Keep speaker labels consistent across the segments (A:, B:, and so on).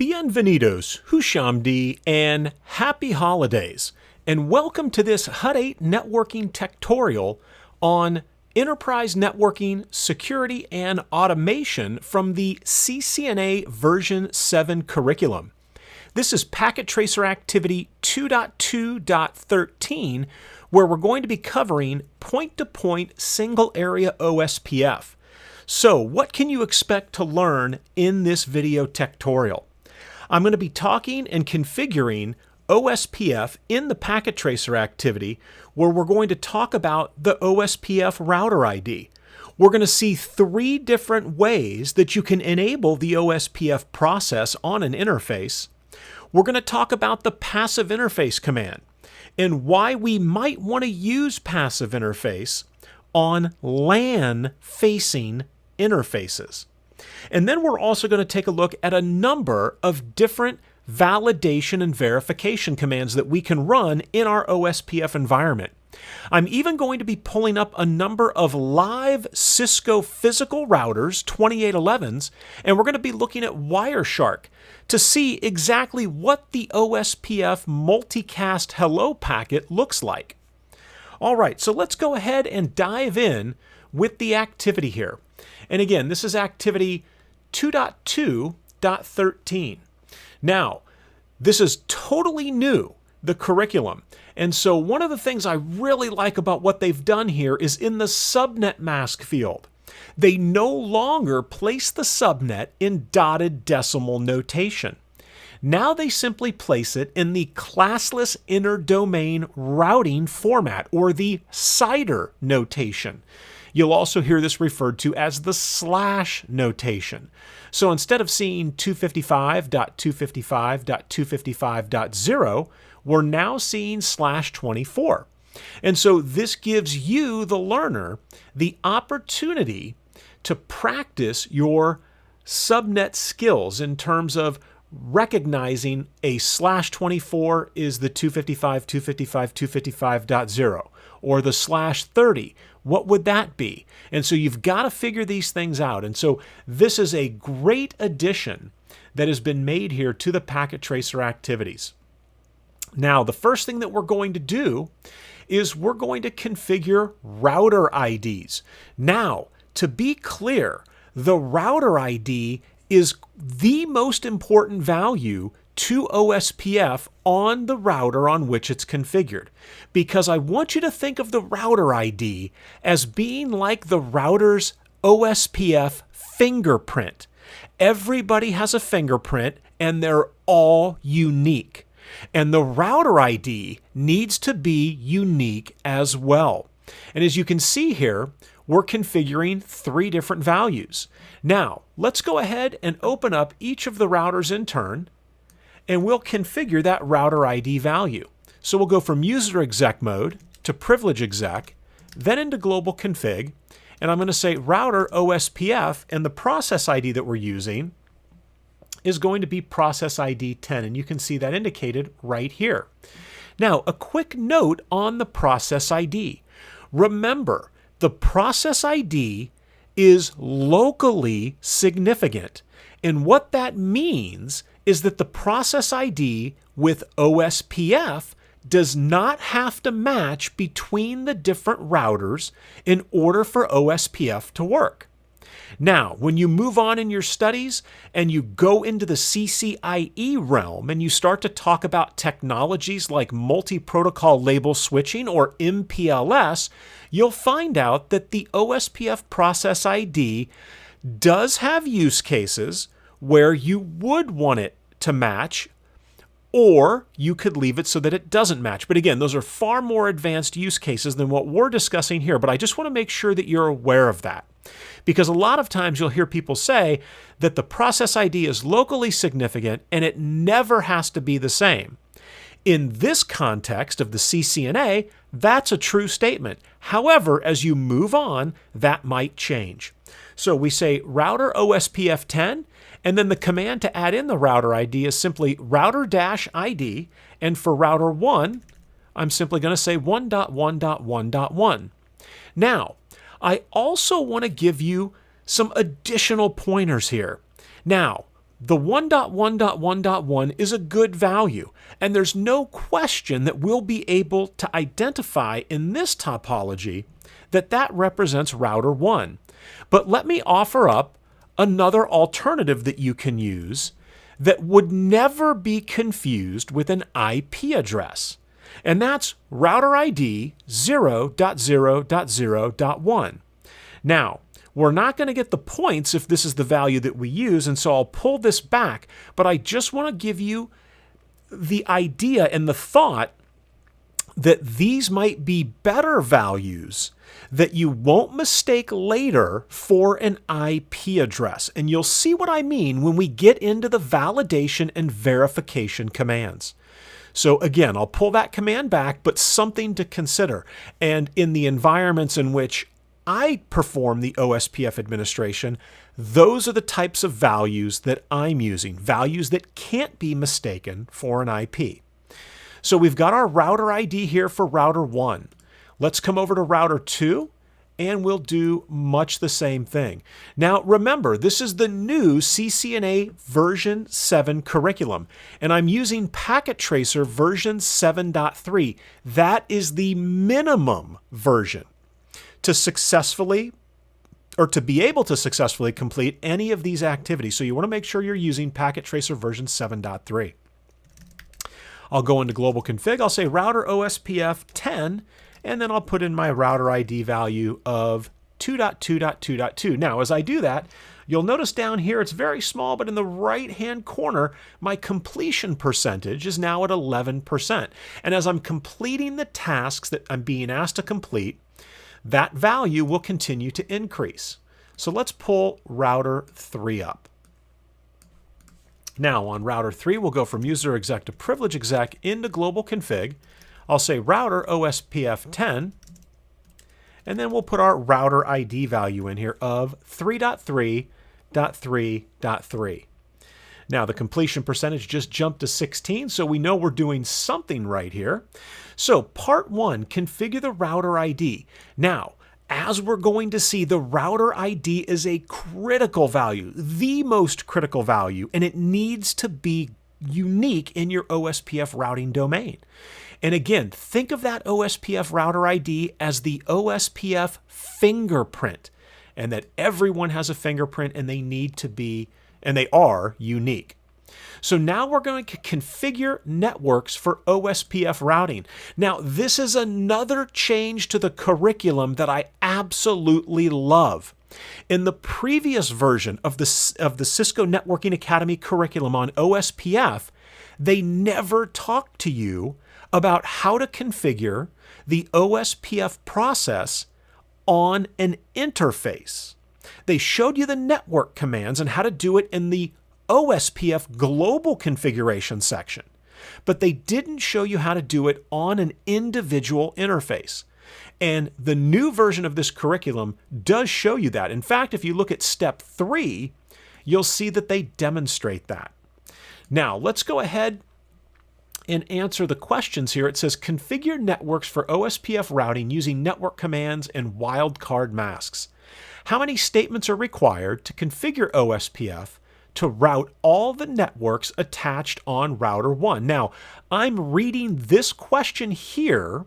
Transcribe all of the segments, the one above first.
A: Bienvenidos, Hushamdi, and happy holidays, and welcome to this Hut 8 networking tutorial on enterprise networking, security, and automation from the ccna version 7 curriculum. This is Packet Tracer Activity 2.2.13, where we're going to be covering point-to-point single area OSPF. So what can you expect to learn in this video tutorial? I'm going to be talking and configuring OSPF in the Packet Tracer activity, where we're going to talk about the OSPF router ID. We're going to see 3 different ways that you can enable the OSPF process on an interface. We're going to talk about the passive interface command and why we might want to use passive interface on LAN-facing interfaces. And then we're also going to take a look at a number of different validation and verification commands that we can run in our OSPF environment. I'm even going to be pulling up a number of live Cisco physical routers, 2811s, and we're going to be looking at Wireshark to see exactly what the OSPF multicast hello packet looks like. All right, so let's go ahead and dive in with the activity here. And again, this is activity 2.2.13. Now, this is totally new, the curriculum. And so one of the things I really like about what they've done here is in the subnet mask field. They no longer place the subnet in dotted decimal notation. Now they simply place it in the classless interdomain routing format, or the CIDR notation. You'll also hear this referred to as the slash notation. So instead of seeing 255.255.255.0, we're now seeing /24. And so this gives you, the learner, the opportunity to practice your subnet skills in terms of recognizing a /24 is the 255.255.255.0, or the /30. What would that be? And so you've got to figure these things out. And so this is a great addition that has been made here to the Packet Tracer activities. Now, the first thing that we're going to do is we're going to configure router IDs. Now, to be clear, the router ID is the most important value to OSPF on the router on which it's configured, because I want you to think of the router ID as being like the router's OSPF fingerprint. Everybody has a fingerprint and they're all unique. And the router ID needs to be unique as well. And as you can see here, we're configuring 3 different values. Now, let's go ahead and open up each of the routers in turn, and we'll configure that router ID value. So we'll go from user exec mode to privilege exec, then into global config, and I'm going to say router OSPF, and the process ID that we're using is going to be process ID 10, and you can see that indicated right here. Now, a quick note on the process ID. Remember, the process ID is locally significant, and what that means is that the process ID with OSPF does not have to match between the different routers in order for OSPF to work. Now, when you move on in your studies and you go into the CCIE realm and you start to talk about technologies like multi-protocol label switching, or MPLS, you'll find out that the OSPF process ID does have use cases where you would want it to match, or you could leave it so that it doesn't match. But again, those are far more advanced use cases than what we're discussing here, but I just want to make sure that you're aware of that. Because a lot of times you'll hear people say that the process ID is locally significant and it never has to be the same. In this context of the ccna, that's a true statement. However, as you move on, that might change. So we say router OSPF 10, and then the command to add in the router ID is simply router-ID, and for router 1, I'm simply going to say 1.1.1.1. Now, I also want to give you some additional pointers here. Now, the 1.1.1.1 is a good value, and there's no question that we'll be able to identify in this topology that that represents router 1. But let me offer up another alternative that you can use that would never be confused with an IP address, and that's router ID 0.0.0.1. Now, we're not going to get the points if this is the value that we use, and so I'll pull this back, but I just want to give you the idea and the thought that these might be better values that you won't mistake later for an IP address. And you'll see what I mean when we get into the validation and verification commands. So again, I'll pull that command back, but something to consider. And in the environments in which I perform the OSPF administration, those are the types of values that I'm using, values that can't be mistaken for an IP. So we've got our router ID here for router 1. Let's come over to router 2, and we'll do much the same thing. Now remember, this is the new ccna version 7 curriculum, and I'm using Packet Tracer version 7.3. That is the minimum version to successfully, or to be able to successfully complete any of these activities. So you want to make sure you're using Packet Tracer version 7.3. I'll go into global config, I'll say router OSPF 10, and then I'll put in my router ID value of 2.2.2.2. Now, as I do that, you'll notice down here it's very small, but in the right-hand corner, my completion percentage is now at 11%. And as I'm completing the tasks that I'm being asked to complete, that value will continue to increase. So let's pull router 3 up. Now on router 3, we'll go from user exec to privilege exec into global config. I'll say router OSPF 10, and then we'll put our router ID value in here of 3.3.3.3. Now the completion percentage just jumped to 16, so we know we're doing something right here. So part 1, configure the router ID. Now, as we're going to see, the router ID is a critical value, the most critical value, and it needs to be unique in your OSPF routing domain. And again, think of that OSPF router ID as the OSPF fingerprint, and that everyone has a fingerprint and they need to be, and they are unique. So now we're going to configure networks for OSPF routing. Now, this is another change to the curriculum that I absolutely love. In the previous version of the Cisco Networking Academy curriculum on OSPF, they never talked to you about how to configure the OSPF process on an interface. They showed you the network commands and how to do it in the OSPF global configuration section, but they didn't show you how to do it on an individual interface. And the new version of this curriculum does show you that. In fact, if you look at step 3, you'll see that they demonstrate that. Now, let's go ahead and answer the questions here. It says configure networks for OSPF routing using network commands and wildcard masks. How many statements are required to configure OSPF to route all the networks attached on router 1? Now, I'm reading this question here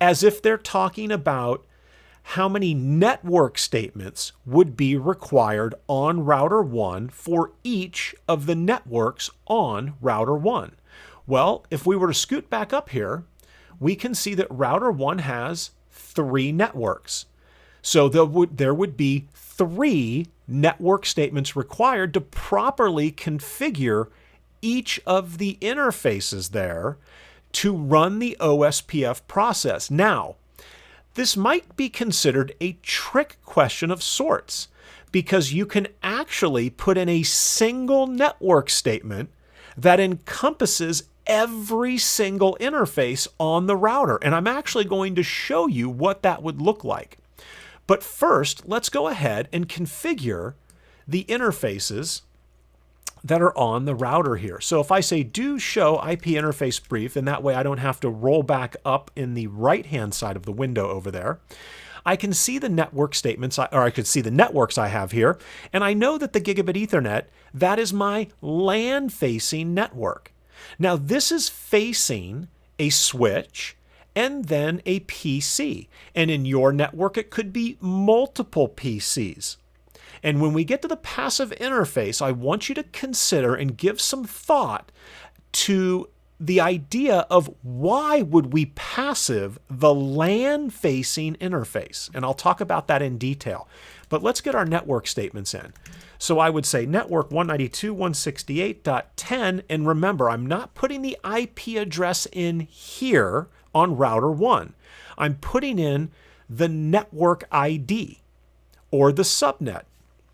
A: as if they're talking about how many network statements would be required on router 1 for each of the networks on router 1. Well, if we were to scoot back up here, we can see that router 1 has 3 networks. So there would be 3 network statements required to properly configure each of the interfaces there to run the OSPF process. Now, this might be considered a trick question of sorts, because you can actually put in a single network statement that encompasses every single interface on the router. And I'm actually going to show you what that would look like. But first, let's go ahead and configure the interfaces that are on the router here. So if I say do show IP interface brief, and that way I don't have to roll back up in the right-hand side of the window over there, I can see the network statements, or I could see the networks I have here, and I know that the gigabit Ethernet, that is my LAN-facing network. Now, this is facing a switch and then a PC. And in your network, it could be multiple PCs. And when we get to the passive interface, I want you to consider and give some thought to the idea of why would we passive the LAN-facing interface. And I'll talk about that in detail. But let's get our network statements in. So I would say network 192.168.10, and remember, I'm not putting the IP address in here on router 1. I'm putting in the network ID or the subnet,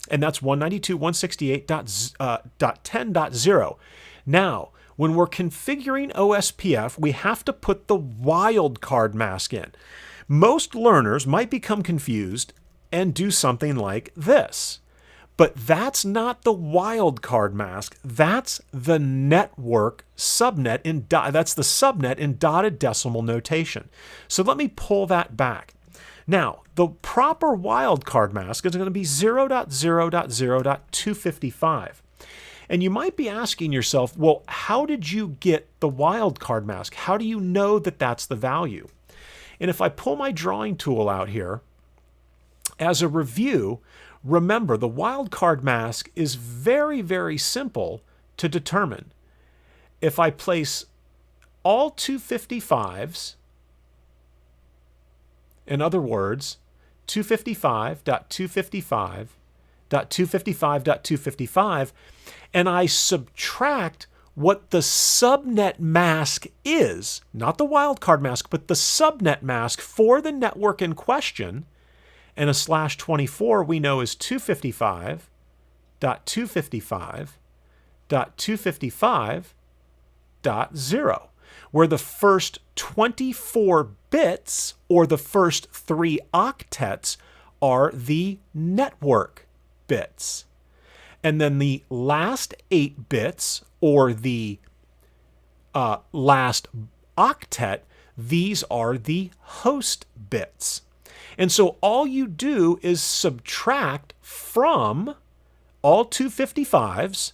A: and that's 192.168.10.0. Now, when we're configuring OSPF, we have to put the wildcard mask in. Most learners might become confused and do something like this. But that's not the wildcard mask. That's the network subnet that's the subnet in dotted decimal notation. So let me pull that back. Now, the proper wildcard mask is going to be 0.0.0.255. And you might be asking yourself, well, how did you get the wildcard mask? How do you know that that's the value? And if I pull my drawing tool out here, as a review, remember the wildcard mask is very, very simple to determine. If I place all 255s, in other words, 255.255.255.255, and I subtract what the subnet mask is, not the wildcard mask, but the subnet mask for the network in question, and a /24 we know is 255.255.255.0, where the first 24 bits or the first 3 octets are the network bits. And then the last 8 bits or the last octet, these are the host bits. And so all you do is subtract from all 255s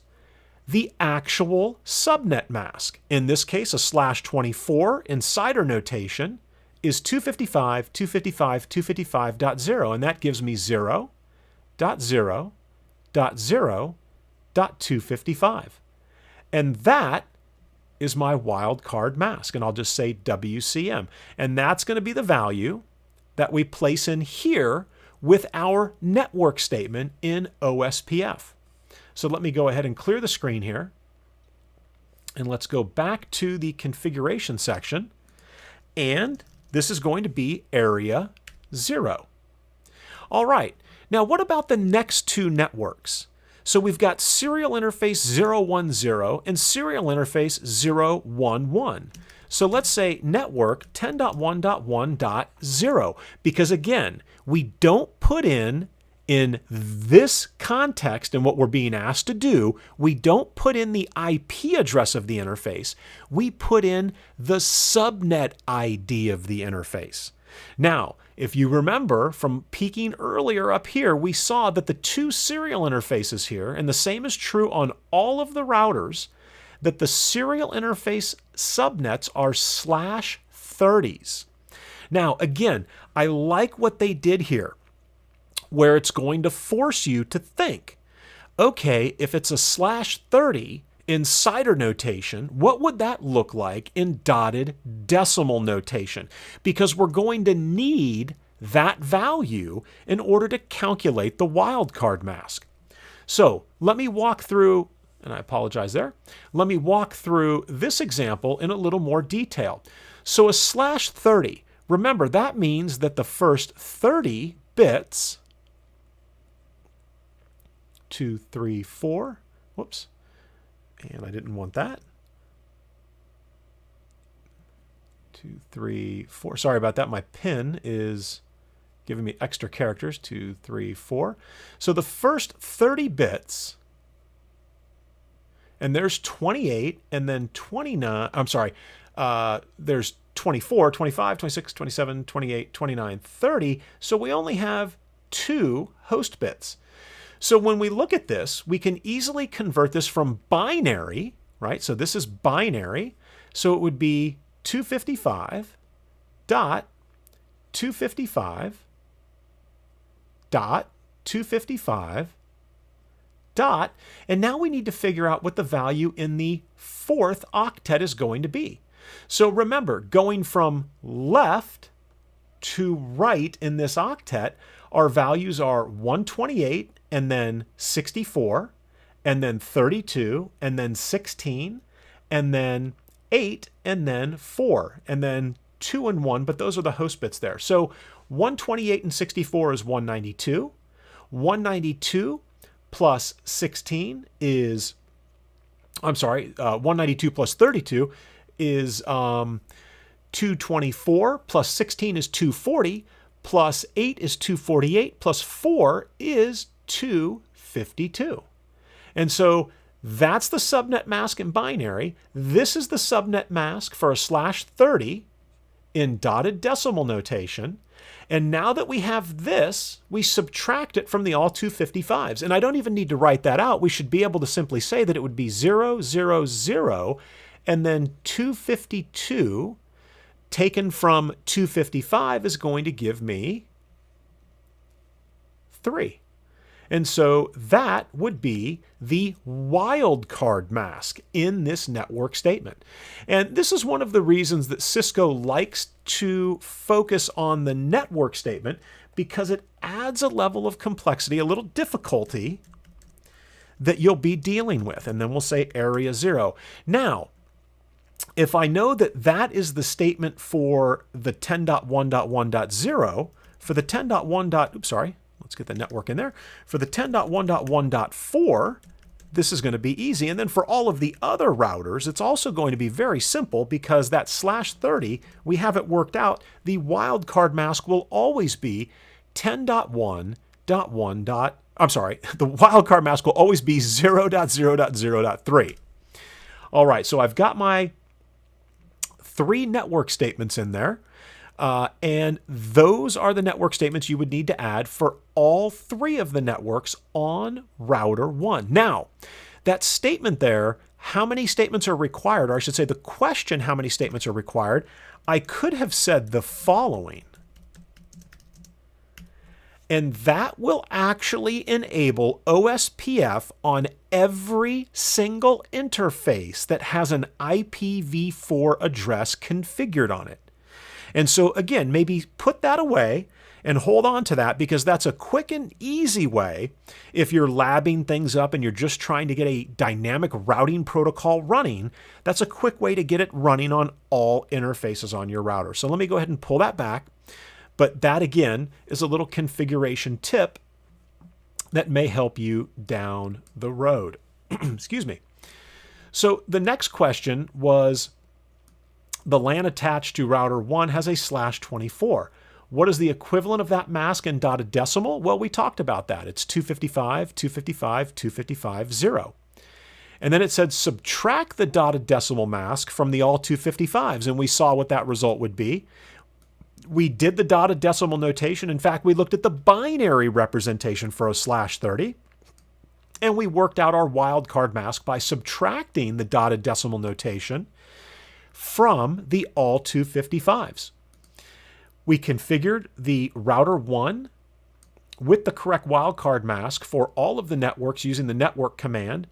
A: the actual subnet mask. In this case, a /24 in CIDR notation is 255.255.255.0, and that gives me 0.0.0.255. And that is my wildcard mask, and I'll just say WCM. And that's going to be the value that we place in here with our network statement in OSPF. So let me go ahead and clear the screen here. And let's go back to the configuration section. And this is going to be area 0. All right. Now, what about the next 2 networks? So we've got serial interface 010 and serial interface 011. So let's say network 10.1.1.0, because again, we don't put in this context and what we're being asked to do, we don't put in the IP address of the interface. We put in the subnet ID of the interface. Now, if you remember from peeking earlier up here, we saw that the 2 serial interfaces here, and the same is true on all of the routers, that the serial interface subnets are /30s. Now, again, I like what they did here, where it's going to force you to think, okay, if it's a /30 in CIDR notation, what would that look like in dotted decimal notation? Because we're going to need that value in order to calculate the wildcard mask. So let me walk through, and I apologize there, let me walk through this example in a little more detail. So a /30, remember that means that the first 30 bits, 2, 3, 4, whoops, and I didn't want that. 2, 3, 4, sorry about that, my pen is giving me extra characters, 2, 3, 4. So the first 30 bits, and there's 28, and then 29, I'm sorry, there's 24, 25, 26, 27, 28, 29, 30. So we only have 2 host bits. So when we look at this, we can easily convert this from binary, right? So this is binary. So it would be 255 dot 255 dot 255 dot, and now we need to figure out what the value in the 4th octet is going to be. So remember, going from left to right in this octet, our values are 128 and then 64 and then 32 and then 16 and then 8 and then 4 and then 2 and 1, but those are the host bits there. So 128 and 64 is 192. 192 plus 16 is, 192 plus 32 is 224, plus 16 is 240, plus 8 is 248, plus 4 is 252. And so that's the subnet mask in binary. This is the subnet mask for a /30 in dotted decimal notation. And now that we have this, we subtract it from the all 255s. And I don't even need to write that out. We should be able to simply say that it would be 0, 0, 0, and then 252 taken from 255 is going to give me 3. And so that would be the wildcard mask in this network statement. And this is one of the reasons that Cisco likes to focus on the network statement, because it adds a level of complexity, a little difficulty that you'll be dealing with. And then we'll say area 0. Now, if I know that that is the statement for the 10.1.1.0, for the 10.1. Let's get the network in there. For the 10.1.1.4, this is going to be easy. And then for all of the other routers, it's also going to be very simple, because that /30, we have it worked out. The wildcard mask will always be 10.1.1. The wildcard mask will always be 0.0.0.3. All right, so I've got my 3 network statements in there. And those are the network statements you would need to add for all 3 of the networks on router 1. Now, that statement there, how many statements are required, or I should say the question, how many statements are required, I could have said the following. And that will actually enable OSPF on every single interface that has an IPv4 address configured on it. And so again, maybe put that away and hold on to that, because that's a quick and easy way, if you're labbing things up and you're just trying to get a dynamic routing protocol running, that's a quick way to get it running on all interfaces on your router. So let me go ahead and pull that back. But that again is a little configuration tip that may help you down the road. Excuse me. So the next question was, the LAN attached to router 1 has a /24. What is the equivalent of that mask in dotted decimal? Well, we talked about that. It's 255, 255, 255, 0. And then it said subtract the dotted decimal mask from the all 255s, and we saw what that result would be. We did the dotted decimal notation. In fact, we looked at the binary representation for a /30, and we worked out our wildcard mask by subtracting the dotted decimal notation from the all 255s. We configured the router 1 with the correct wildcard mask for all of the networks using the network command.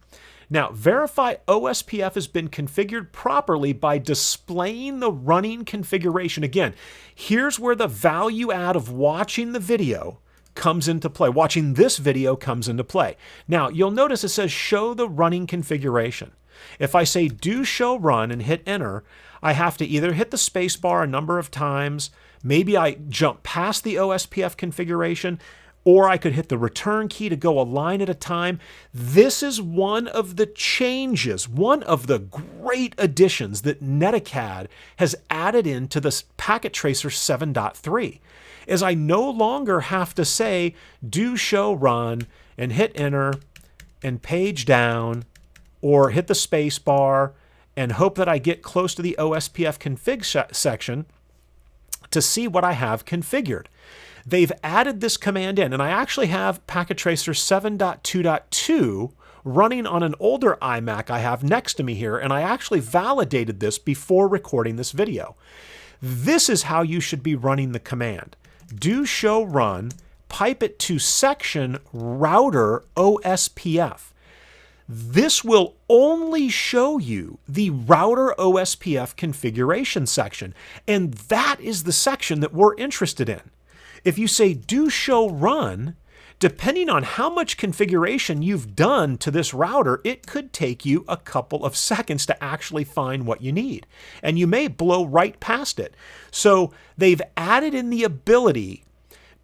A: Now, verify OSPF has been configured properly by displaying the running configuration. Again, here's where the value add of watching the video comes into play. Watching this video comes into play. Now, you'll notice it says show the running configuration. If I say do show run and hit enter, I have to either hit the space bar a number of times, maybe I jump past the OSPF configuration, or I could hit the return key to go a line at a time. This is one of the changes, one of the great additions that Netacad has added into the Packet Tracer 7.3, is I no longer have to say do show run and hit enter and page down, or hit the space bar and hope that I get close to the ospf config section to see what I have configured. They've added this command in, and I actually have packet tracer 7.2.2 running on an older iMac I have next to me here, and I actually validated this before recording this video. This is how you should be running the command. Do show run, pipe it to section router ospf. This will only show you the router ospf configuration section, and that is the section that we're interested in. If you say do show run, depending on how much configuration you've done to this router, it could take you a couple of seconds to actually find what you need. And you may blow right past it. So they've added in the ability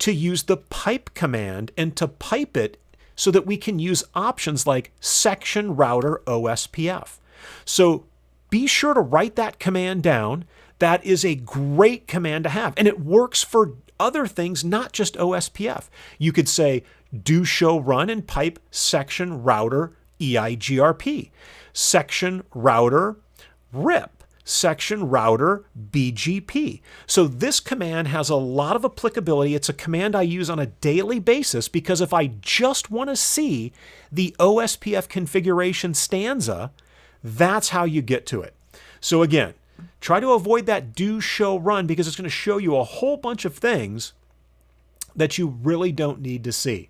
A: to use the pipe command and to pipe it so that we can use options like section router ospf. So be sure to write that command down. That is a great command to have, and it works for other things, not just ospf. You could say do show run and pipe section router eigrp, section router rip, section router bgp. So this command has a lot of applicability. It's a command I use on a daily basis because if I just want to see the ospf configuration stanza, that's how you get to it. So again, try to avoid that do show run because it's going to show you a whole bunch of things that you really don't need to see.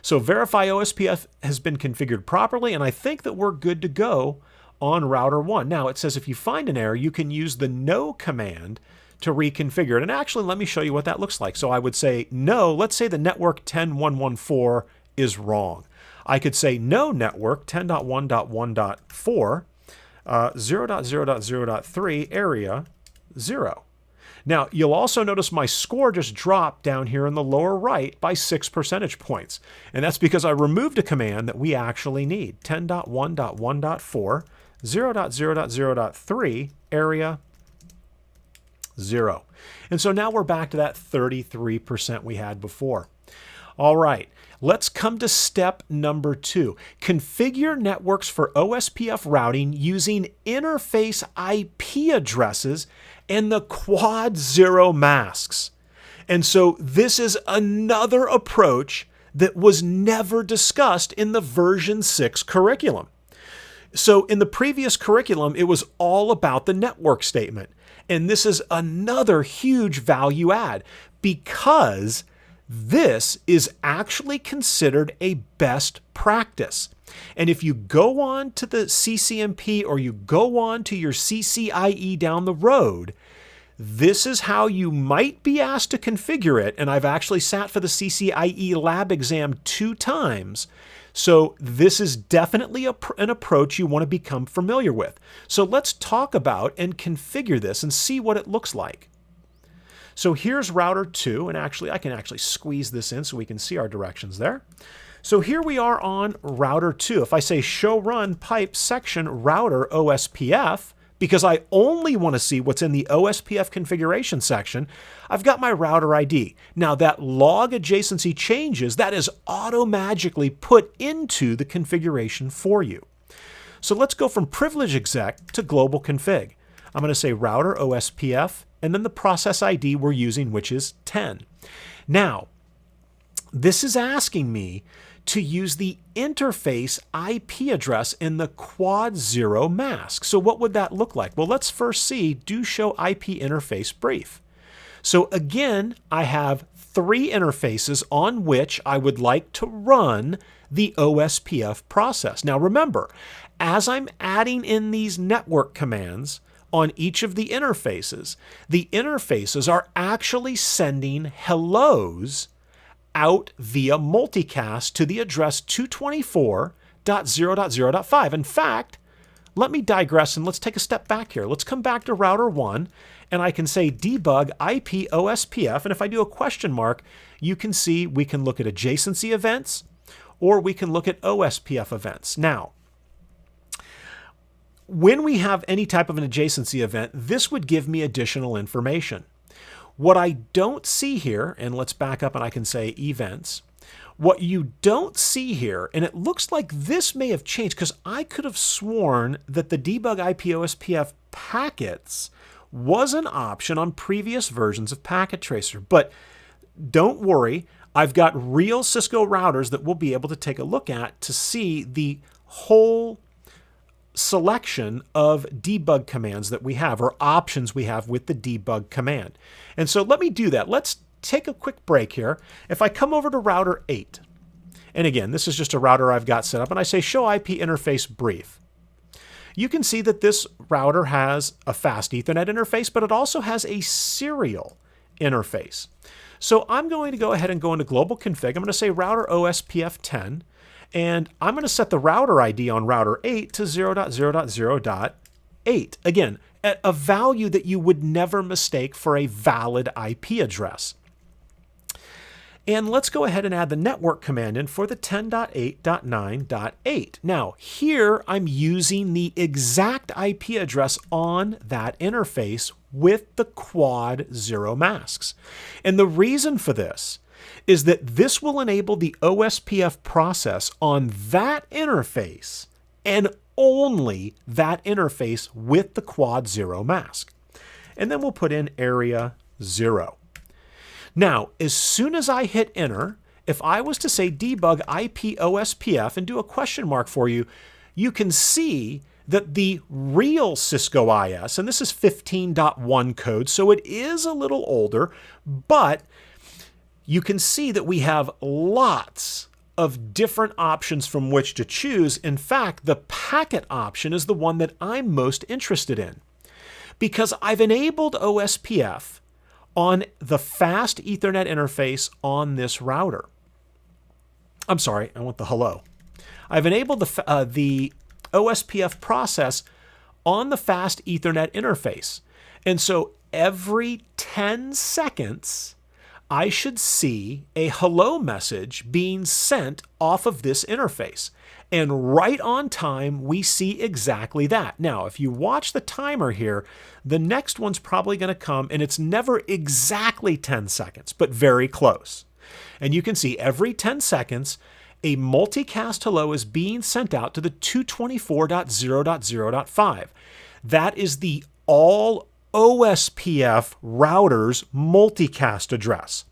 A: So verify ospf has been configured properly, and I think that we're good to go on router 1. Now it says if you find an error, you can use the no command to reconfigure it. And actually, let me show you what that looks like. So I would say no, let's say the network 10.1.1.4 is wrong. I could say no network 10.1.1.4 0.0.0.3 area 0. Now, you'll also notice my score just dropped down here in the lower right by 6 percentage points. And that's because I removed a command that we actually need, 10.1.1.4 0.0.0.3 area 0. And so now we're back to that 33% we had before. All right, let's come to step number 2. Configure networks for ospf routing using interface IP addresses and the quad 0 masks. And so this is another approach that was never discussed in the version 6 curriculum. So in the previous curriculum, it was all about the network statement. And this is another huge value add because this is actually considered a best practice. And if you go on to the CCNP or you go on to your CCIE down the road, this is how you might be asked to configure it. And I've actually sat for the CCIE lab exam 2 times. So this is definitely an approach you want to become familiar with. So let's talk about and configure this and see what it looks like. So here's router 2, and actually I can actually squeeze this in so we can see our directions there. So here we are on router 2. If I say show run pipe section router ospf, because I only want to see what's in the ospf configuration section, I've got my router ID. Now that log adjacency changes, that is auto-magically put into the configuration for you. So let's go from privilege exec to global config. I'm going to say router ospf and then the process ID we're using, which is 10. Now, this is asking me to use the interface IP address in the quad 0 mask. So what would that look like? Well, let's first see do show IP interface brief. So again, I have 3 interfaces on which I would like to run the ospf process. Now remember, as I'm adding in these network commands on each of the interfaces are actually sending hellos out via multicast to the address 224.0.0.5. In fact, let me digress and let's take a step back here. Let's come back to router 1 and I can say debug IP ospf, and if I do a question mark, you can see we can look at adjacency events or we can look at ospf events. Now, when we have any type of an adjacency event, this would give me additional information. What I don't see here, and let's back up and I can say events, What you don't see here, and it looks like this may have changed because I could have sworn that the debug IP OSPF packets was an option on previous versions of Packet Tracer. But don't worry, I've got real Cisco routers that we'll be able to take a look at to see the whole selection of debug commands that we have, or options we have with the debug command. And so let me do that. Let's take a quick break here. If I come over to router 8, and again, this is just a router I've got set up, and I say show IP interface brief, you can see that this router has a fast Ethernet interface, but it also has a serial interface. So I'm going to go ahead and go into global config. I'm going to say router ospf10, and I'm going to set the router ID on router 8 to 0.0.0.8. Again, a value that you would never mistake for a valid IP address. And let's go ahead and add the network command in for the 10.8.9.8. Now, here I'm using the exact IP address on that interface with the quad 0 masks. And the reason for this is that this will enable the OSPF process on that interface and only that interface with the quad 0 mask. And then we'll put in area 0. Now, as soon as I hit enter, if I was to say debug IP OSPF and do a question mark for you, you can see that the real Cisco IS, and this is 15.1 code, so it is a little older, but you can see that we have lots of different options from which to choose. In fact, the packet option is the one that I'm most interested in because I've enabled OSPF on the fast Ethernet interface on this router. I'm sorry, I want the hello. I've enabled the OSPF process on the fast Ethernet interface. And so every 10 seconds, I should see a hello message being sent off of this interface. And right on time, we see exactly that. Now, if you watch the timer here, the next one's probably going to come, and it's never exactly 10 seconds, but very close. And you can see every 10 seconds, a multicast hello is being sent out to the 224.0.0.5. That is the all OSPF router's multicast address.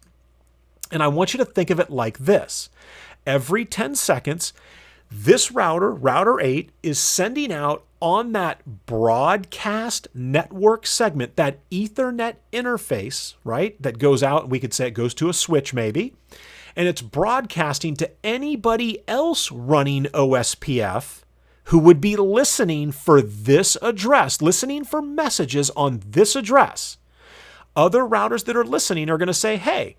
A: And I want you to think of it like this. Every 10 seconds, this router, router 8, is sending out on that broadcast network segment, that Ethernet interface, right, that goes out, we could say it goes to a switch maybe, and it's broadcasting to anybody else running OSPF who would be listening for this address, listening for messages on this address. Other routers that are listening are going to say, hey,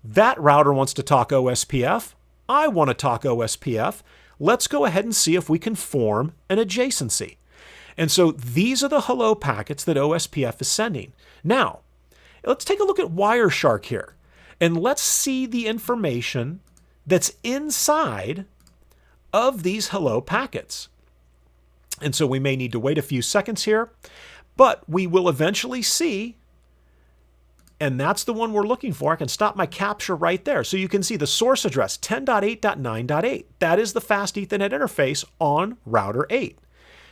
A: that router wants to talk OSPF. I want to talk OSPF. Let's go ahead and see if we can form an adjacency. And so these are the hello packets that OSPF is sending. Now, let's take a look at Wireshark here, and let's see the information that's inside of these hello packets. And so we may need to wait a few seconds here, but we will eventually see, and that's the one we're looking for. I can stop my capture right there. So you can see the source address, 10.8.9.8. That is the fast Ethernet interface on router 8.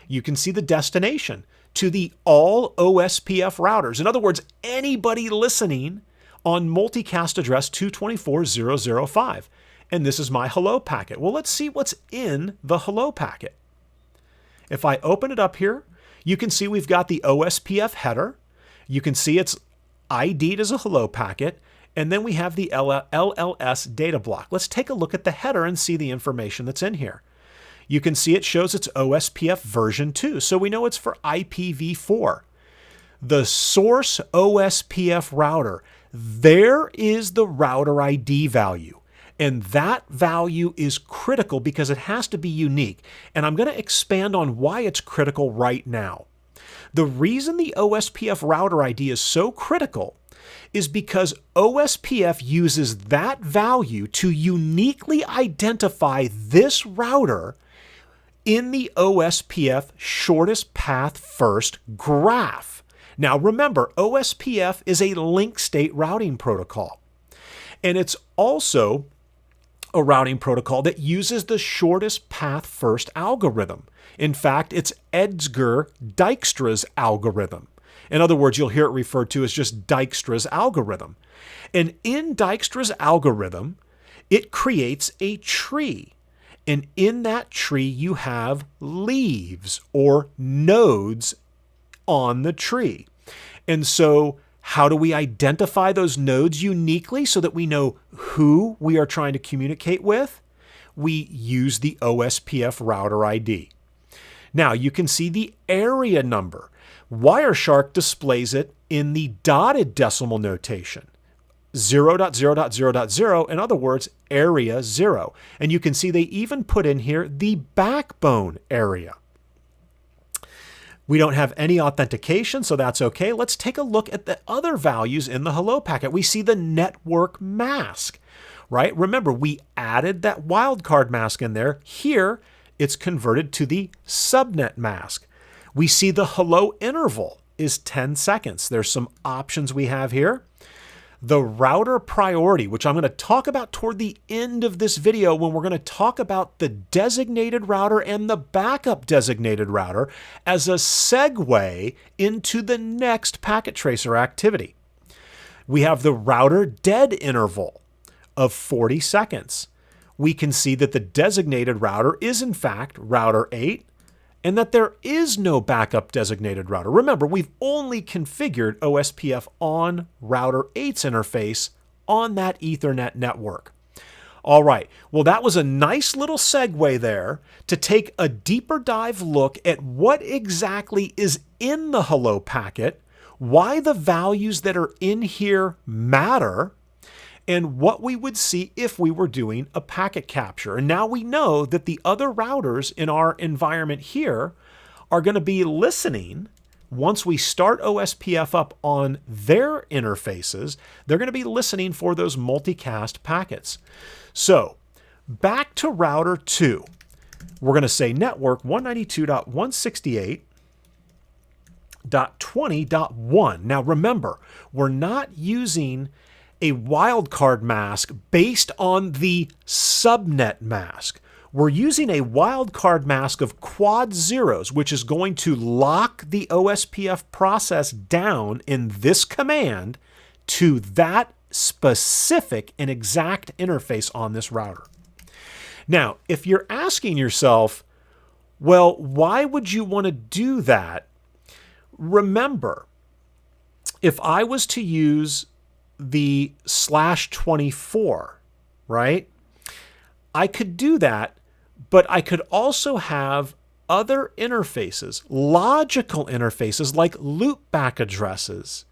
A: You can see the destination to the all OSPF routers. In other words, anybody listening on multicast address 224.0.0.5. And this is my hello packet. Well, let's see what's in the hello packet. If I open it up here, you can see we've got the OSPF header. You can see it's ID'd as a hello packet, and then we have the LLS data block. Let's take a look at the header and see the information that's in here. You can see it shows it's OSPF version 2, so we know it's for IPv4. The source OSPF router, there is the router ID value. And that value is critical because it has to be unique. And I'm going to expand on why it's critical right now. The reason the OSPF router ID is so critical is because OSPF uses that value to uniquely identify this router in the OSPF shortest path first graph. Now remember, OSPF is a link state routing protocol. And it's also a routing protocol that uses the shortest path first algorithm. In fact, it's Dijkstra's algorithm. In other words, you'll hear it referred to as just Dijkstra's algorithm. And in Dijkstra's algorithm, it creates a tree. And in that tree, you have leaves or nodes on the tree. And so how do we identify those nodes uniquely so that we know who we are trying to communicate with? We use the OSPF router ID. Now you can see the area number. Wireshark displays it in the dotted decimal notation. 0.0.0.0, in other words, area 0. And you can see they even put in here the backbone area. We don't have any authentication, so that's okay. Let's take a look at the other values in the hello packet. We see the network mask, right? Remember, we added that wildcard mask in there. Here, it's converted to the subnet mask. We see the hello interval is 10 seconds. There's some options we have here. The router priority, which I'm going to talk about toward the end of this video when we're going to talk about the designated router and the backup designated router as a segue into the next packet tracer activity. We have the router dead interval of 40 seconds. We can see that the designated router is in fact router 8 and that there is no backup designated router. Remember, we've only configured OSPF on router 8's interface on that Ethernet network. All right, well, that was a nice little segue there to take a deeper dive look at what exactly is in the hello packet, why the values that are in here matter, and what we would see if we were doing a packet capture. And now we know that the other routers in our environment here are going to be listening. Once we start OSPF up on their interfaces, they're going to be listening for those multicast packets. So back to router 2. We're going to say network 192.168.20.1. Now remember, we're not using a wildcard mask based on the subnet mask. We're using a wildcard mask of quad zeros, which is going to lock the OSPF process down in this command to that specific and exact interface on this router. Now, if you're asking yourself, well, why would you want to do that? Remember, if I was to use the /24, right? I could do that, but I could also have other interfaces, logical interfaces like loopback addresses,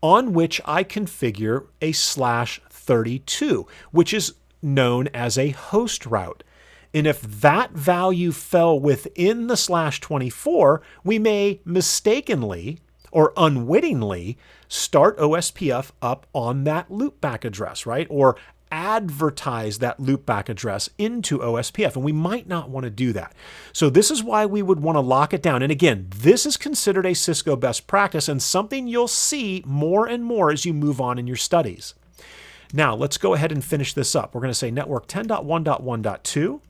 A: on which I configure a /32, which is known as a host route. And if that value fell within the /24, we may mistakenly or unwittingly start OSPF up on that loopback address, right? Or advertise that loopback address into OSPF, and we might not want to do that. So this is why we would want to lock it down. And again, this is considered a Cisco best practice and something you'll see more and more as you move on in your studies. Now, let's go ahead and finish this up. We're going to say network 10.1.1.2,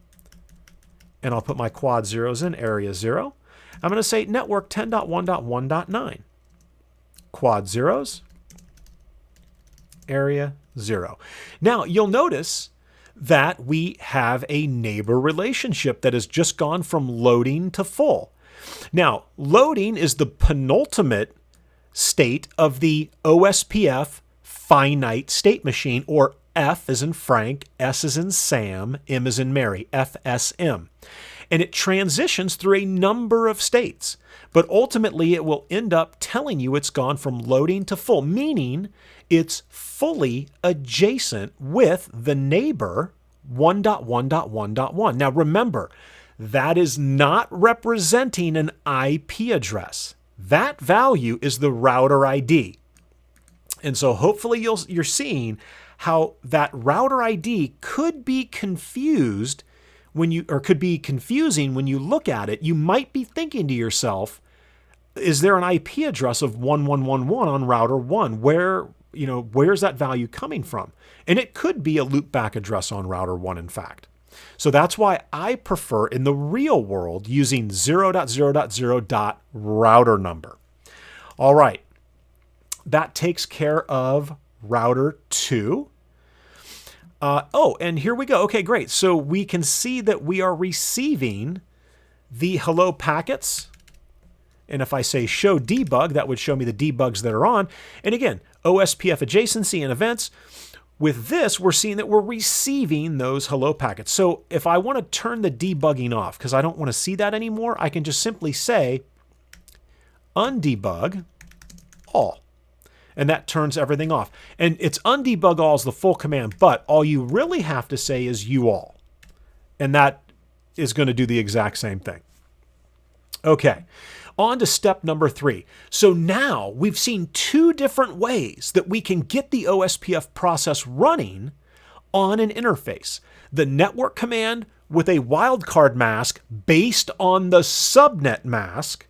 A: and I'll put my quad zeros in, area 0. I'm going to say network 10.1.1.9. Quad zeros, area 0. Now, you'll notice that we have a neighbor relationship that has just gone from loading to full. Now, loading is the penultimate state of the OSPF finite state machine, or F as in Frank, S as in Sam, M as in Mary, FSM. And it transitions through a number of states. But ultimately, it will end up telling you it's gone from loading to full, meaning it's fully adjacent with the neighbor 1.1.1.1. Now remember, that is not representing an IP address. That value is the router ID. And so hopefully you're seeing how that router ID could be confused could be confusing when you look at it. You might be thinking to yourself, is there an IP address of 1111 on router 1? Where where's that value coming from? And it could be a loopback address on router 1, in fact. So that's why I prefer in the real world using 0.0.0.router number. All right, that takes care of router 2. And here we go. Okay, great. So we can see that we are receiving the hello packets. And if I say show debug, that would show me the debugs that are on. And again, OSPF adjacency and events. With this, we're seeing that we're receiving those hello packets. So if I want to turn the debugging off, because I don't want to see that anymore, I can just simply say undebug all. And that turns everything off. And it's undebug all is the full command, but all you really have to say is you all. And that is going to do the exact same thing. Okay, on to step number 3. So now we've seen 2 different ways that we can get the OSPF process running on an interface. The network command with a wildcard mask based on the subnet mask.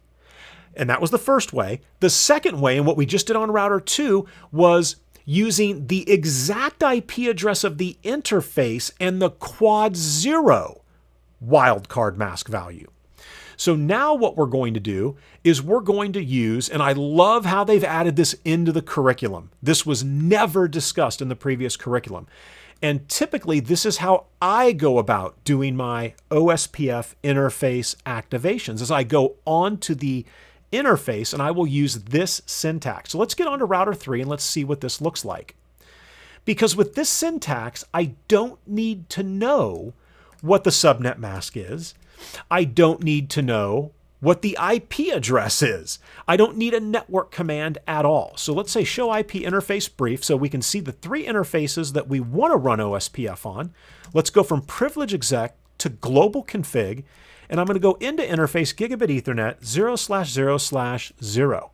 A: And that was the first way. The second way, and what we just did on router 2, was using the exact IP address of the interface and the quad 0 wildcard mask value. So now what we're going to do is we're going to use, and I love how they've added this into the curriculum. This was never discussed in the previous curriculum. And typically this is how I go about doing my OSPF interface activations, as I go onto the interface and I will use this syntax. So let's get on to router 3 and let's see what this looks like. Because with this syntax, I don't need to know what the subnet mask is. I don't need to know what the IP address is. I don't need a network command at all. So let's say show IP interface brief so we can see the 3 interfaces that we want to run OSPF on. Let's go from privilege exec to global config, and I'm going to go into interface gigabit Ethernet 0/0/0.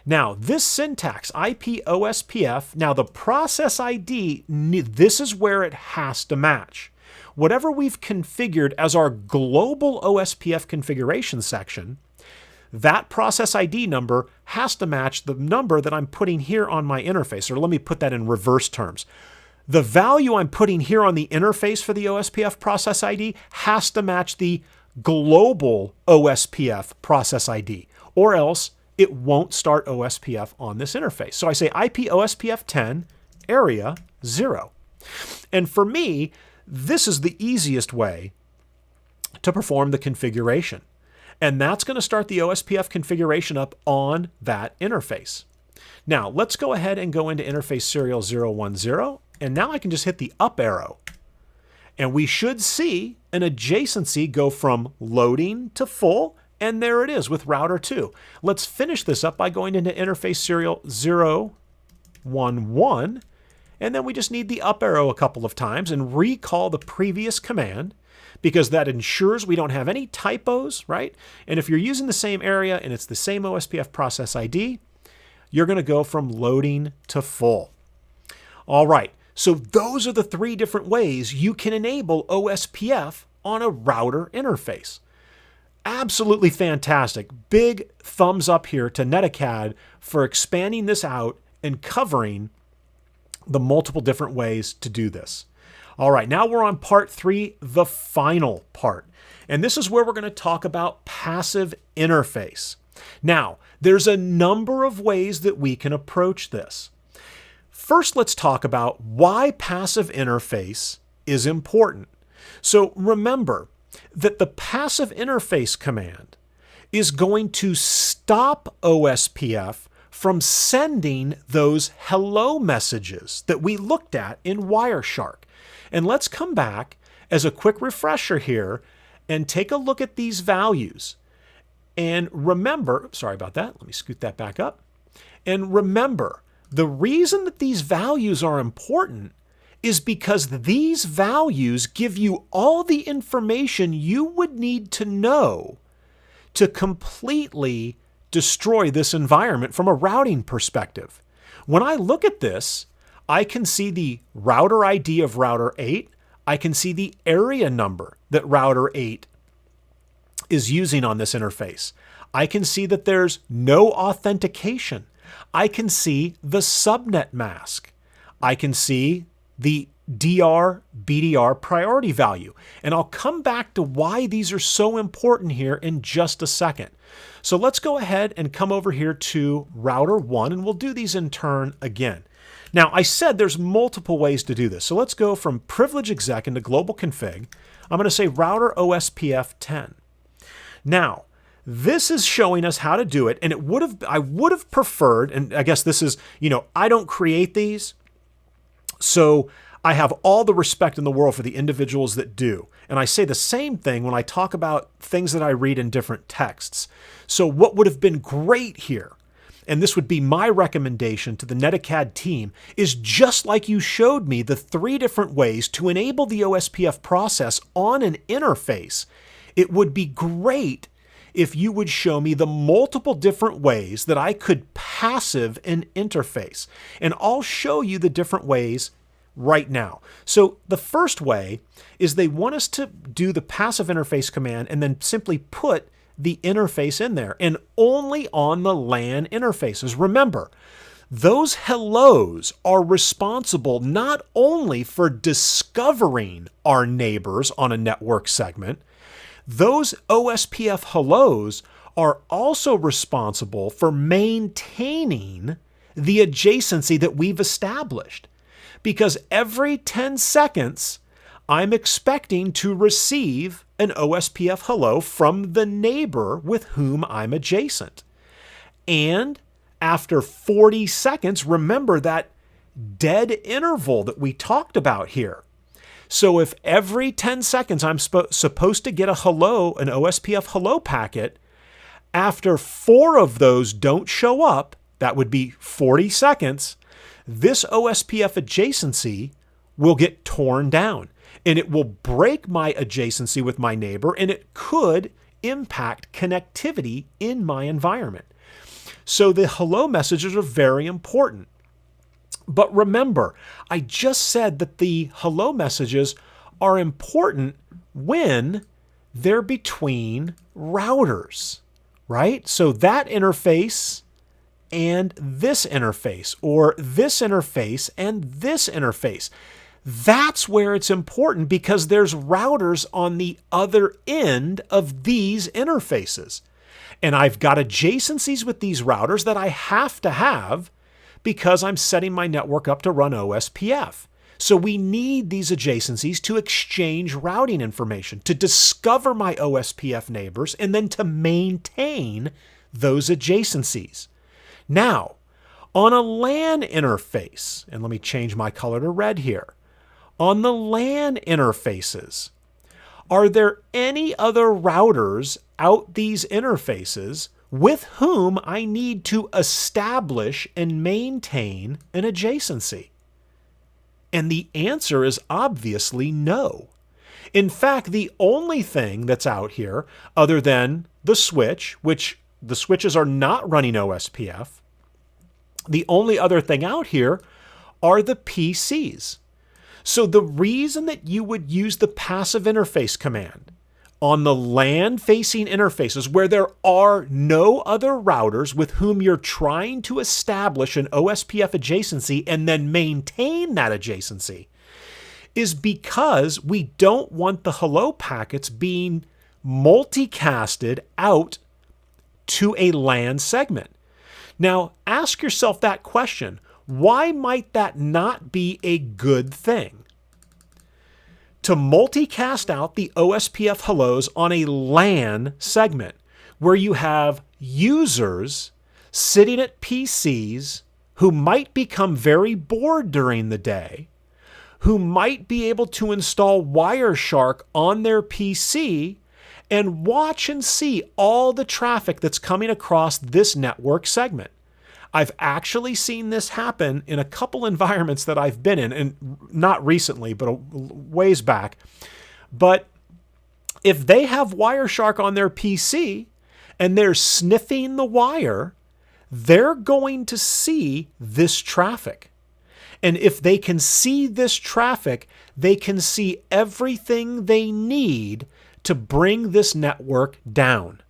A: Now this syntax IP OSPF, now the process ID, this is where it has to match. Whatever we've configured as our global OSPF configuration section, that process ID number has to match the number that I'm putting here on my interface. Or let me put that in reverse terms. The value I'm putting here on the interface for the OSPF process ID has to match the global OSPF process ID, or else it won't start OSPF on this interface. So I say IP OSPF 10 area 0. And for me, this is the easiest way to perform the configuration. And that's going to start the OSPF configuration up on that interface. Now, let's go ahead and go into interface serial 010. And now I can just hit the up arrow. And we should see an adjacency go from loading to full. And there it is with router 2. Let's finish this up by going into interface serial 011. And then we just need the up arrow a couple of times and recall the previous command, because that ensures we don't have any typos, right? And if you're using the same area and it's the same OSPF process ID, you're going to go from loading to full. All right, so those are the 3 different ways you can enable OSPF on a router interface. Absolutely fantastic. Big thumbs up here to Netacad for expanding this out and covering the multiple different ways to do this. All right, now we're on part 3, the final part. And this is where we're going to talk about passive interface. Now, there's a number of ways that we can approach this. First, let's talk about why passive interface is important. So remember that the passive interface command is going to stop OSPF from sending those hello messages that we looked at in Wireshark. And let's come back as a quick refresher here and take a look at these values. And remember, sorry about that, let me scoot that back up. And remember, the reason that these values are important is because these values give you all the information you would need to know to completely destroy this environment from a routing perspective. When I look at this, I can see the router ID of router 8. I can see the area number that router 8 is using on this interface. I can see that there's no authentication. I can see the subnet mask. I can see the DR, BDR priority value. And I'll come back to why these are so important here in just a second. So let's go ahead and come over here to router 1, and we'll do these in turn again. Now, I said there's multiple ways to do this. So let's go from privilege exec into global config. I'm going to say router ospf10. Now, this is showing us how to do it, and I would have preferred, and I guess this is, I don't create these, so I have all the respect in the world for the individuals that do. And I say the same thing when I talk about things that I read in different texts. So what would have been great here, and this would be my recommendation to the Netacad team, is just like you showed me the 3 different ways to enable the OSPF process on an interface. It would be great if you would show me the multiple different ways that I could passive an interface. And I'll show you the different ways right now. So the first way is they want us to do the passive interface command and then simply put the interface in there, and only on the LAN interfaces. Remember, those hellos are responsible not only for discovering our neighbors on a network segment, those OSPF hellos are also responsible for maintaining the adjacency that we've established. Because every 10 seconds, I'm expecting to receive an OSPF hello from the neighbor with whom I'm adjacent. And after 40 seconds, remember that dead interval that we talked about here. So if every 10 seconds I'm supposed to get a hello, an OSPF hello packet, after 4 of those don't show up, that would be 40 seconds, this OSPF adjacency will get torn down, and it will break my adjacency with my neighbor, and it could impact connectivity in my environment. So the hello messages are very important. But remember, I just said that the hello messages are important when they're between routers, right? So that interface and this interface, or this interface and this interface. That's where it's important, because there's routers on the other end of these interfaces. And I've got adjacencies with these routers that I have to have because I'm setting my network up to run OSPF. So we need these adjacencies to exchange routing information, to discover my OSPF neighbors, and then to maintain those adjacencies. Now, on a LAN interface, and let me change my color to red here. On the LAN interfaces, are there any other routers out these interfaces with whom I need to establish and maintain an adjacency? And the answer is obviously no. In fact, the only thing that's out here, other than the switch, which the switches are not running OSPF, the only other thing out here are the PCs. So the reason that you would use the passive interface command on the LAN-facing interfaces where there are no other routers with whom you're trying to establish an OSPF adjacency and then maintain that adjacency is because we don't want the hello packets being multicasted out to a LAN segment. Now, ask yourself that question. Why might that not be a good thing? To multicast out the OSPF hellos on a LAN segment where you have users sitting at PCs who might become very bored during the day, who might be able to install Wireshark on their PC and watch and see all the traffic that's coming across this network segment. I've actually seen this happen in a couple environments that I've been in, and not recently, but a ways back. But if they have Wireshark on their PC and they're sniffing the wire, they're going to see this traffic. And if they can see this traffic, they can see everything they need to bring this network down.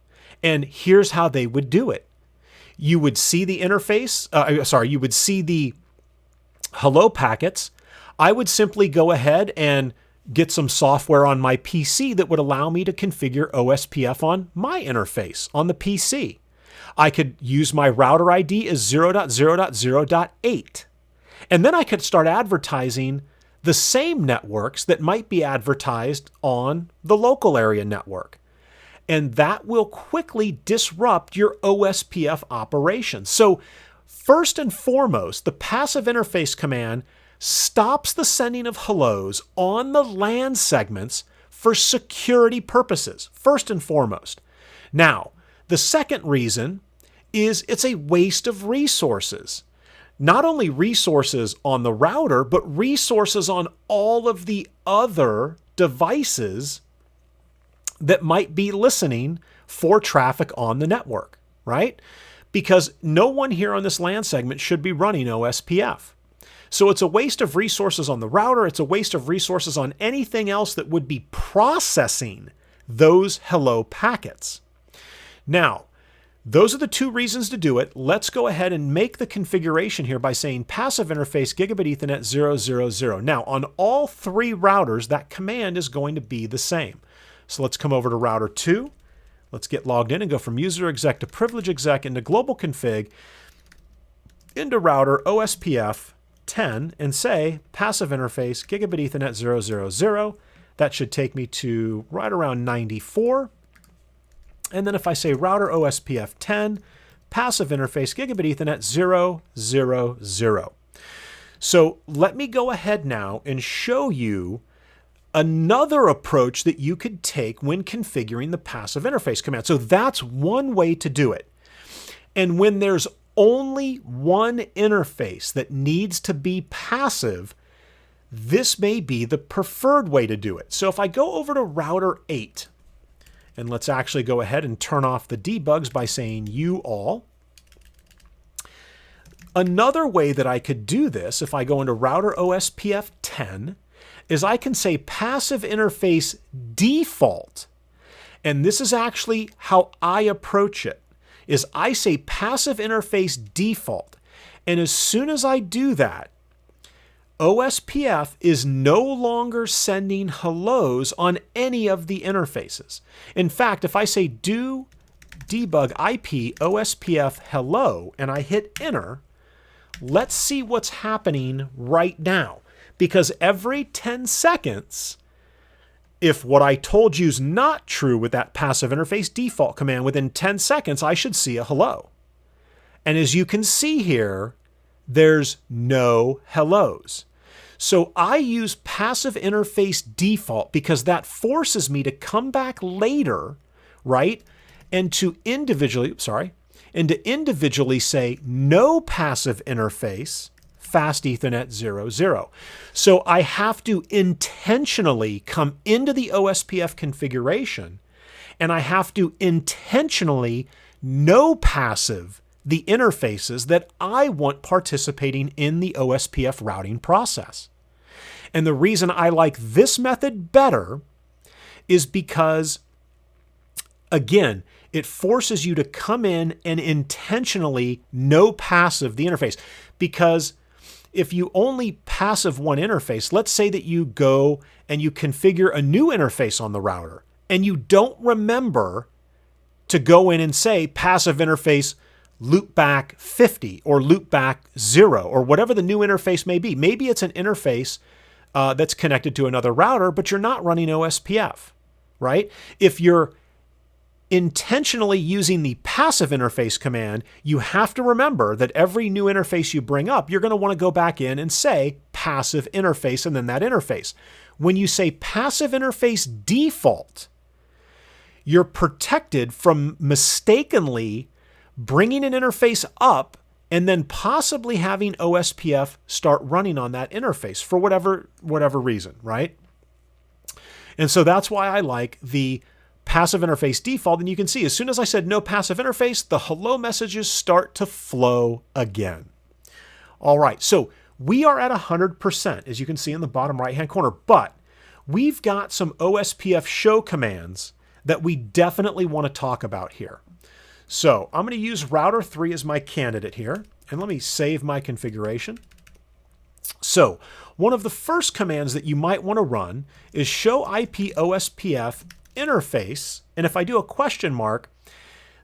A: And here's how they would do it. you would see the interface, you would see the hello packets. I would simply go ahead and get some software on my PC that would allow me to configure OSPF on my interface on the PC. I could use my router ID as 0.0.0.8. And then I could start advertising the same networks that might be advertised on the local area network. And that will quickly disrupt your OSPF operations. So first and foremost, the passive interface command stops the sending of hellos on the LAN segments for security purposes, first and foremost. Now, the second reason is it's a waste of resources. Not only resources on the router, but resources on all of the other devices that might be listening for traffic on the network, right? Because no one here on this LAN segment should be running OSPF. So it's a waste of resources on the router. It's a waste of resources on anything else that would be processing those hello packets. Now, those are the two reasons to do it. Let's go ahead and make the configuration here by saying passive interface gigabit Ethernet 000. Now, on all three routers, that command is going to be the same. So let's come over to router 2. Let's get logged in and go from user exec to privilege exec into global config, into router OSPF 10, and say passive interface gigabit Ethernet 000. That should take me to right around 94. And then if I say router OSPF 10, passive interface gigabit Ethernet 000. So let me go ahead now and show you another approach that you could take when configuring the passive interface command. So that's one way to do it. And when there's only one interface that needs to be passive, this may be the preferred way to do it. So if I go over to router 8, and let's actually go ahead and turn off the debugs by saying you all. Another way that I could do this, if I go into router OSPF 10, is I can say passive interface default. And this is actually how I approach it, is I say passive interface default. And as soon as I do that, OSPF is no longer sending hellos on any of the interfaces. In fact, if I say do debug IP OSPF hello and I hit enter, let's see what's happening right now. Because every 10 seconds, if what I told you is not true with that passive interface default command, within 10 seconds, I should see a hello. And as you can see here, there's no hellos. So I use passive interface default because that forces me to come back later, right? And to individually say no passive interface fast Ethernet 00. So I have to intentionally come into the OSPF configuration and I have to intentionally no passive the interfaces that I want participating in the OSPF routing process. And the reason I like this method better is because, again, it forces you to come in and intentionally no passive the interface. Because if you only passive one interface, let's say that you go and you configure a new interface on the router and you don't remember to go in and say passive interface loopback 50 or loopback 0 or whatever the new interface may be. Maybe it's an interface that's connected to another router, but you're not running OSPF, right? If you're intentionally using the passive interface command, you have to remember that every new interface you bring up, you're going to want to go back in and say passive interface and then that interface. When you say passive interface default, you're protected from mistakenly bringing an interface up and then possibly having OSPF start running on that interface for whatever reason, right? And so that's why I like the passive interface default. And you can see as soon as I said no passive interface, the hello messages start to flow again. All right, so we are at 100%, as you can see in the bottom right-hand corner, but we've got some OSPF show commands that we definitely want to talk about here. So I'm going to use router 3 as my candidate here. And let me save my configuration. So one of the first commands that you might want to run is show IP OSPF interface. And if I do a question mark,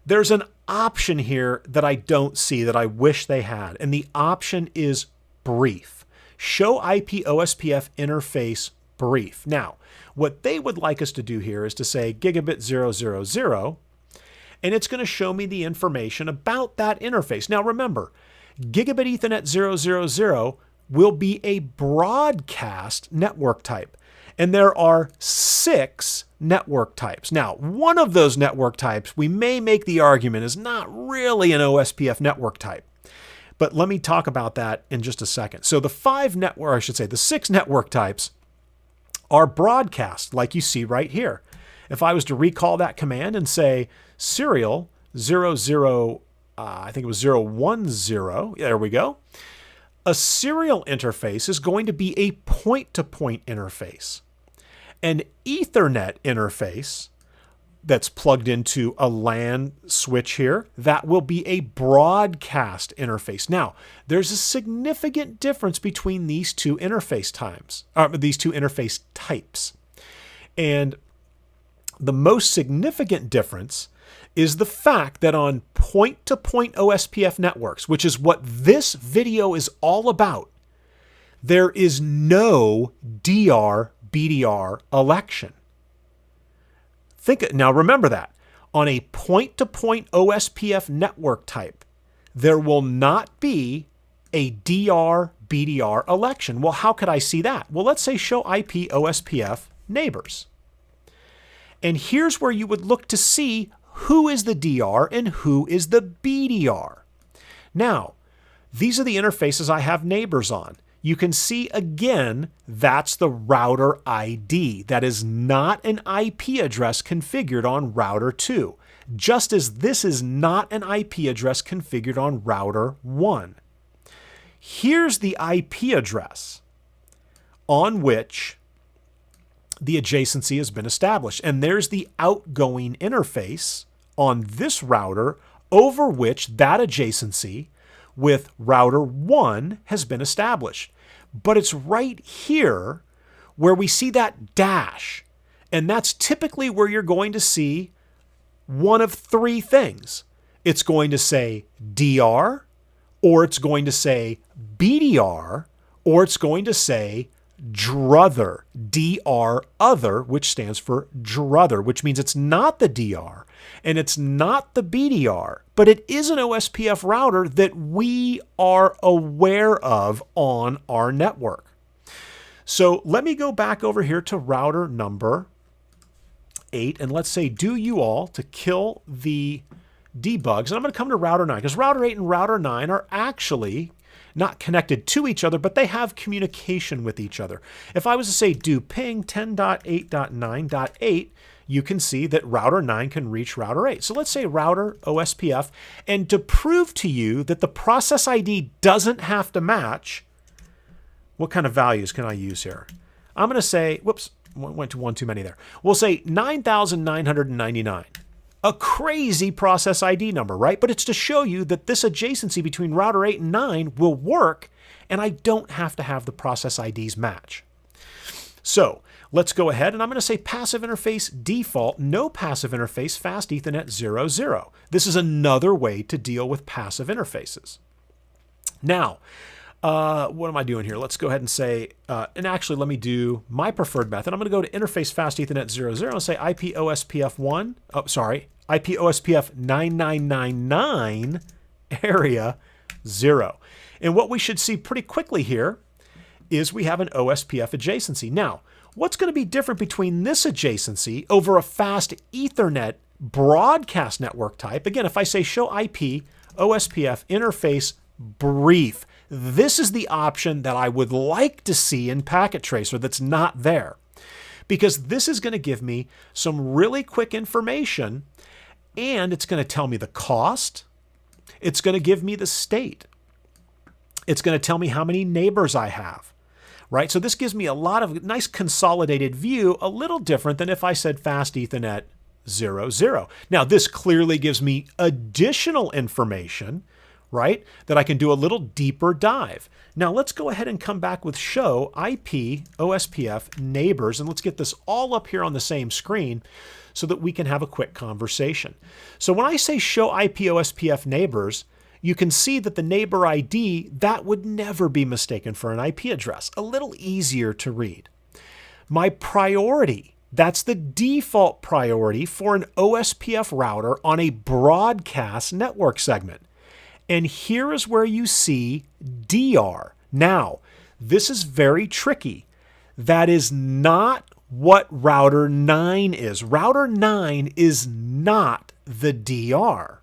A: there's an option here that I don't see that I wish they had. And the option is brief. Show IP OSPF interface brief. Now, what they would like us to do here is to say gigabit 000, and it's going to show me the information about that interface. Now remember, gigabit Ethernet 000 will be a broadcast network type. And there are 6 network types. Now, one of those network types, we may make the argument, is not really an OSPF network type. But let me talk about that in just a second. So the 6 network types are broadcast, like you see right here. If I was to recall that command and say serial 00, I think it was 010, there we go. A serial interface is going to be a point-to-point interface. An Ethernet interface that's plugged into a LAN switch here, that will be a broadcast interface. Now, there's a significant difference between these two interface types. And the most significant difference is the fact that on point-to-point OSPF networks, which is what this video is all about, there is no DR-BDR election. Now remember that. On a point-to-point OSPF network type, there will not be a DR-BDR election. Well, how could I see that? Well, let's say show IP OSPF neighbors. And here's where you would look to see who is the DR and who is the BDR. Now, these are the interfaces I have neighbors on. You can see again, that's the router ID. That is not an IP address configured on router 2, just as this is not an IP address configured on router 1. Here's the IP address on which the adjacency has been established. And there's the outgoing interface on this router over which that adjacency with router 1 has been established. But it's right here where we see that dash. And that's typically where you're going to see one of 3 things. It's going to say DR, or it's going to say BDR, or it's going to say druther, DR other, which stands for druther, which means it's not the DR and it's not the BDR, but it is an OSPF router that we are aware of on our network. So let me go back over here to router number 8, and let's say do you all to kill the debugs. And I'm going to come to router 9 because router 8 and router 9 are actually not connected to each other, but they have communication with each other. If I was to say do ping 10.8.9.8, you can see that router 9 can reach router 8. So let's say router OSPF, and to prove to you that the process ID doesn't have to match, what kind of values can I use here? I'm going to say, whoops, went to one too many there. We'll say 9,999. A crazy process ID number, right? But it's to show you that this adjacency between router 8 and 9 will work, and I don't have to have the process IDs match. So let's go ahead, and I'm going to say passive interface default, no passive interface, fast Ethernet 00. This is another way to deal with passive interfaces. Now, what am I doing here? Let's go ahead and say, and actually let me do my preferred method. I'm going to go to interface fast Ethernet 00 and say IP OSPF 9999 area 0. And what we should see pretty quickly here is we have an OSPF adjacency. Now, what's going to be different between this adjacency over a fast Ethernet broadcast network type? Again, if I say show IP OSPF interface brief, this is the option that I would like to see in Packet Tracer that's not there, because this is going to give me some really quick information, and it's going to tell me the cost. It's going to give me the state. It's going to tell me how many neighbors I have, right? So this gives me a lot of nice consolidated view, a little different than if I said fast Ethernet Now, this clearly gives me additional information, right, that I can do a little deeper dive. Now, let's go ahead and come back with show IP OSPF neighbors, and let's get this all up here on the same screen so that we can have a quick conversation. So when I say show IP OSPF neighbors, you can see that the neighbor ID, that would never be mistaken for an IP address. A little easier to read. My priority, that's the default priority for an OSPF router on a broadcast network segment. And here is where you see DR. Now, this is very tricky. That is not what router 9 is. Router 9 is not the DR.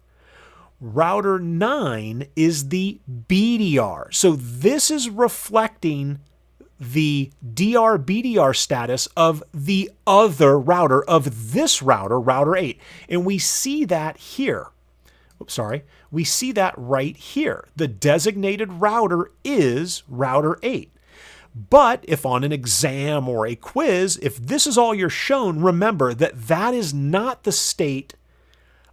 A: Router 9 is the BDR. So this is reflecting the DR BDR status of the other router, of this router, router 8. And we see that here. Oops, sorry. We see that right here. The designated router is router 8. But if on an exam or a quiz, if this is all you're shown, remember that that is not the state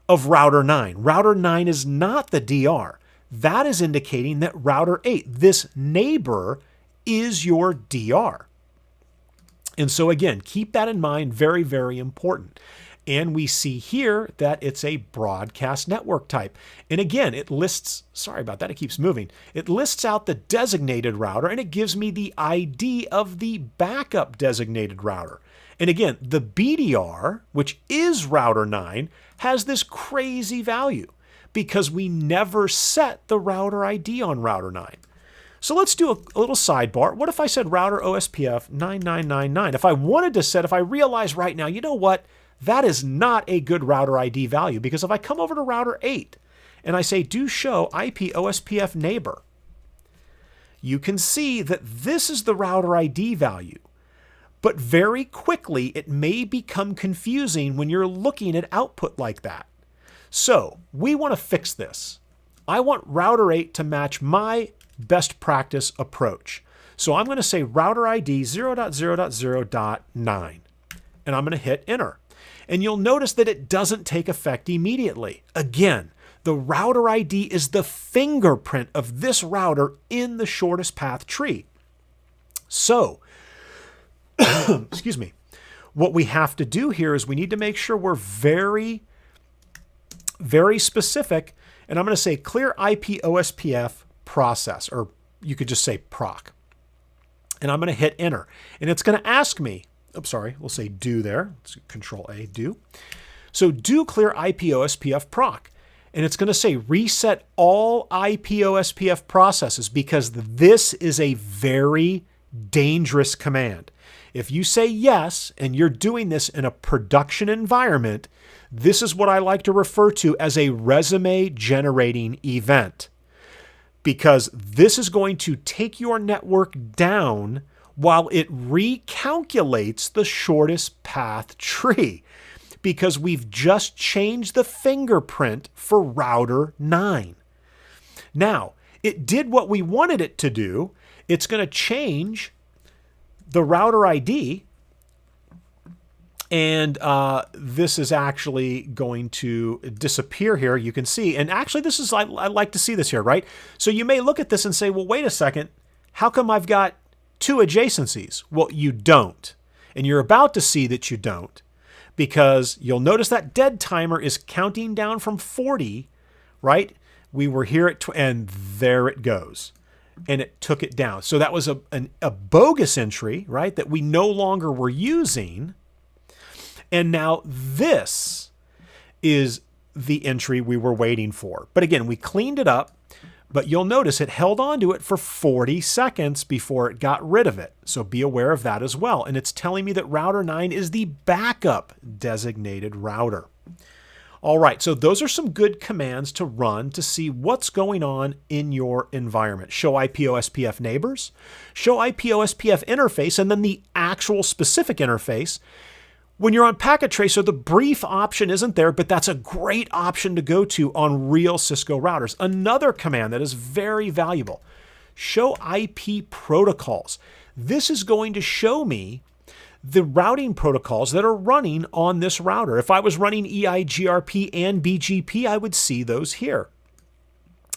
A: of router 9. Router 9 is not the DR. That is indicating that router 8, this neighbor, is your DR. And so again, keep that in mind, very, very important. And we see here that it's a broadcast network type. And again, it lists, sorry about that, it keeps moving. It lists out the designated router and it gives me the ID of the backup designated router. And again, the BDR, which is router 9, has this crazy value because we never set the router ID on router 9. So let's do a little sidebar. What if I said router OSPF 9999? If I wanted to set, if I realize right now, you know what? That is not a good router ID value because if I come over to router 8 and I say do show IP OSPF neighbor, you can see that this is the router ID value. But very quickly, it may become confusing when you're looking at output like that. So we want to fix this. I want router 8 to match my best practice approach. So I'm going to say router ID 0.0.0.9, and I'm going to hit enter. And you'll notice that it doesn't take effect immediately. Again, the router ID is the fingerprint of this router in the shortest path tree. So, excuse me, what we have to do here is we need to make sure we're very, very specific. And I'm going to say clear IP OSPF process, or you could just say proc. And I'm going to hit enter. And it's going to ask me, oops, sorry, we'll say do there. Let's Control A, do. So do clear IP OSPF proc. And it's going to say reset all IP OSPF processes because this is a very dangerous command. If you say yes, and you're doing this in a production environment, this is what I like to refer to as a resume generating event. Because this is going to take your network down while it recalculates the shortest path tree. Because we've just changed the fingerprint for router 9. Now, it did what we wanted it to do. It's going to change the router ID, and this is actually going to disappear here. You can see, and actually this is, I like to see this here, right? So you may look at this and say, well, wait a second, how come I've got two adjacencies? Well, you don't, and you're about to see that you don't, because you'll notice that dead timer is counting down from 40, right? We were here at, and there it goes. And it took it down. So that was a bogus entry, right, that we no longer were using. And now this is the entry we were waiting for. But again, we cleaned it up, but you'll notice it held on to it for 40 seconds before it got rid of it. So be aware of that as well. And it's telling me that router 9 is the backup designated router. All right, so those are some good commands to run to see what's going on in your environment. Show IP OSPF neighbors, show IP OSPF interface, and then the actual specific interface. When you're on Packet Tracer, the brief option isn't there, but that's a great option to go to on real Cisco routers. Another command that is very valuable, show IP protocols. This is going to show me the routing protocols that are running on this router. If I was running EIGRP and BGP, I would see those here.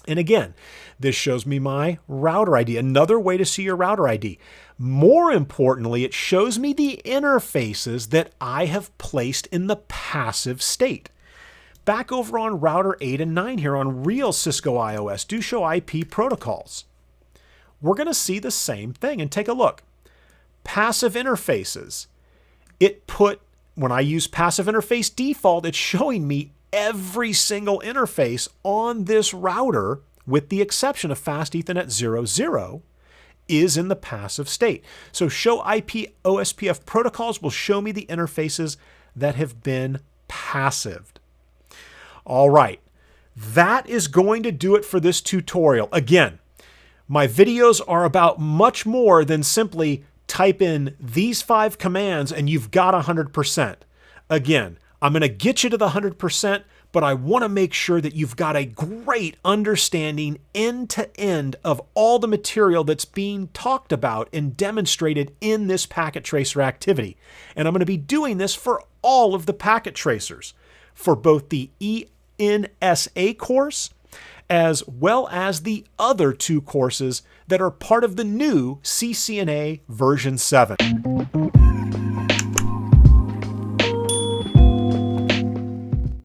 A: And again, this shows me my router ID, another way to see your router ID. More importantly, it shows me the interfaces that I have placed in the passive state. Back over on router 8 and 9 here on real Cisco IOS do show IP protocols. We're going to see the same thing and take a look. Passive interfaces. When I use passive interface default, it's showing me every single interface on this router, with the exception of Fast Ethernet 00, is in the passive state. So show IP OSPF protocols will show me the interfaces that have been passived. All right, that is going to do it for this tutorial. Again, my videos are about much more than simply type in these 5 commands and you've got 100%. Again, I'm going to get you to the 100%, but I want to make sure that you've got a great understanding end to end of all the material that's being talked about and demonstrated in this packet tracer activity. And I'm going to be doing this for all of the packet tracers, for both the ENSA course as well as the other 2 courses that are part of the new ccna version 7.